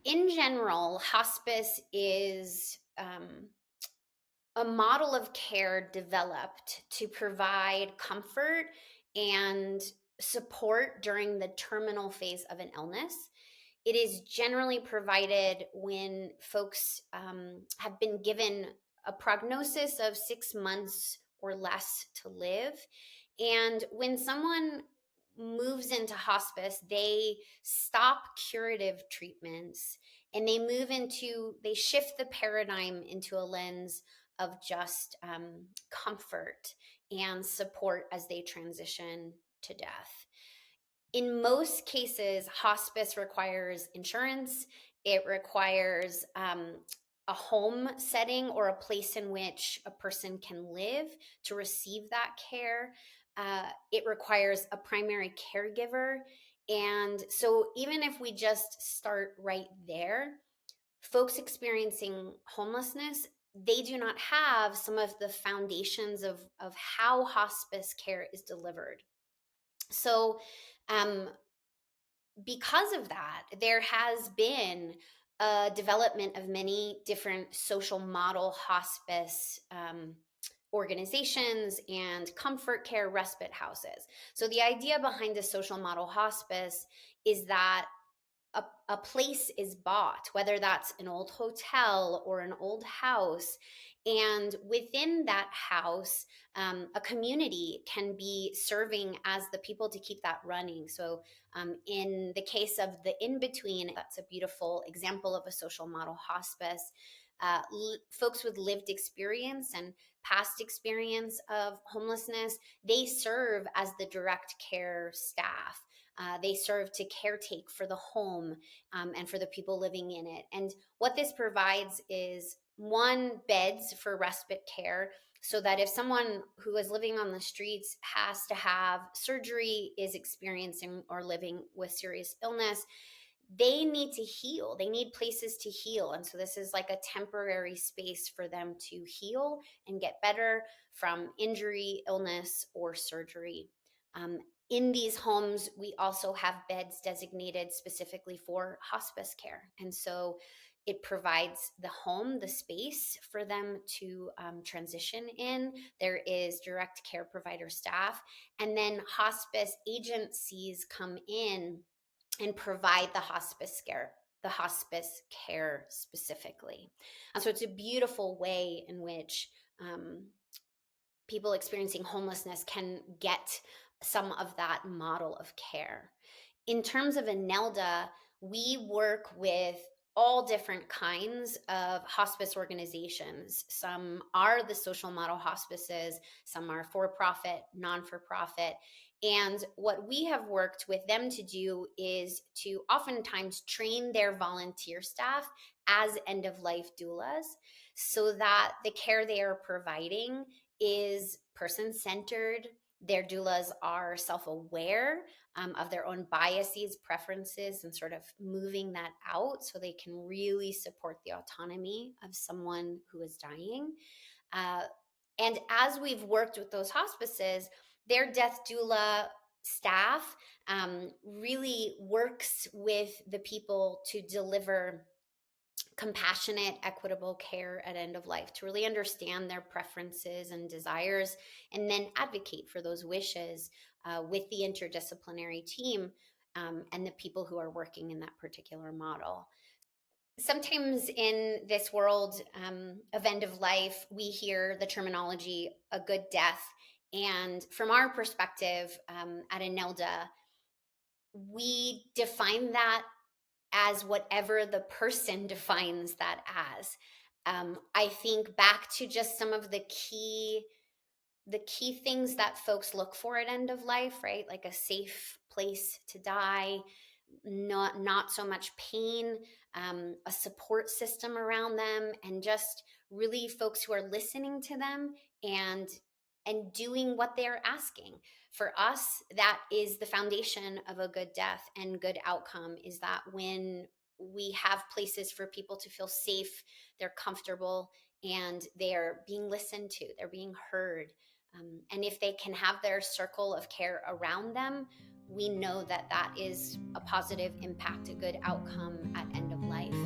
In general, hospice is a model of care developed to provide comfort and support during the terminal phase of an illness. It is generally provided when folks have been given a prognosis of 6 months or less to live. And when someone moves into hospice, they stop curative treatments and they shift the paradigm into a lens of just comfort and support as they transition to death. In most cases, hospice requires insurance. It requires a home setting or a place in which a person can live to receive that care. It requires a primary caregiver. And so, even if we just start right there, folks experiencing homelessness, they do not have some of the foundations of how hospice care is delivered. So, um, because of that, there has been a development of many different social model hospice organizations and comfort care respite houses. So, the idea behind the social model hospice is that a place is bought, whether that's an old hotel or an old house. And within that house, a community can be serving as the people to keep that running. So, in the case of the in between, that's a beautiful example of a social model hospice. Folks with lived experience and past experience of homelessness, they serve as the direct care staff. They serve to caretake for the home and for the people living in it. And what this provides is one, beds for respite care, so that if someone who is living on the streets has to have surgery, is experiencing or living with serious illness, they need to heal. They need places to heal. And so this is like a temporary space for them to heal and get better from injury, illness, or surgery. Um, in these homes, we also have beds designated specifically for hospice care. And so it provides the home, the space for them to transition in. There is direct care provider staff, and then hospice agencies come in and provide the hospice care specifically. And so it's a beautiful way in which people experiencing homelessness can get some of that model of care. In terms of ANELDA, we work with all different kinds of hospice organizations. Some are the social model hospices, some are for profit, non for profit. And what we have worked with them to do is to oftentimes train their volunteer staff as end of life doulas so that the care they are providing is person centered. Their doulas are self aware of their own biases, preferences, and sort of moving that out so they can really support the autonomy of someone who is dying. Uh, and as we've worked with those hospices, their death doula staff really works with the people to deliver compassionate, equitable care at end of life, to really understand their preferences and desires, and then advocate for those wishes with the interdisciplinary team and the people who are working in that particular model. Sometimes in this world of end of life, we hear the terminology a good death. And from our perspective at ANELDA, we define that as whatever the person defines that as. I think back to just some of the key things that folks look for at end of life, right? Like a safe place to die, not so much pain, a support system around them, and just really folks who are listening to them and doing what they're asking. For us, that is the foundation of a good death and good outcome, is that when we have places for people to feel safe, they're comfortable, and they're being listened to, they're being heard. And if they can have their circle of care around them, we know that that is a positive impact, a good outcome at end of life. life.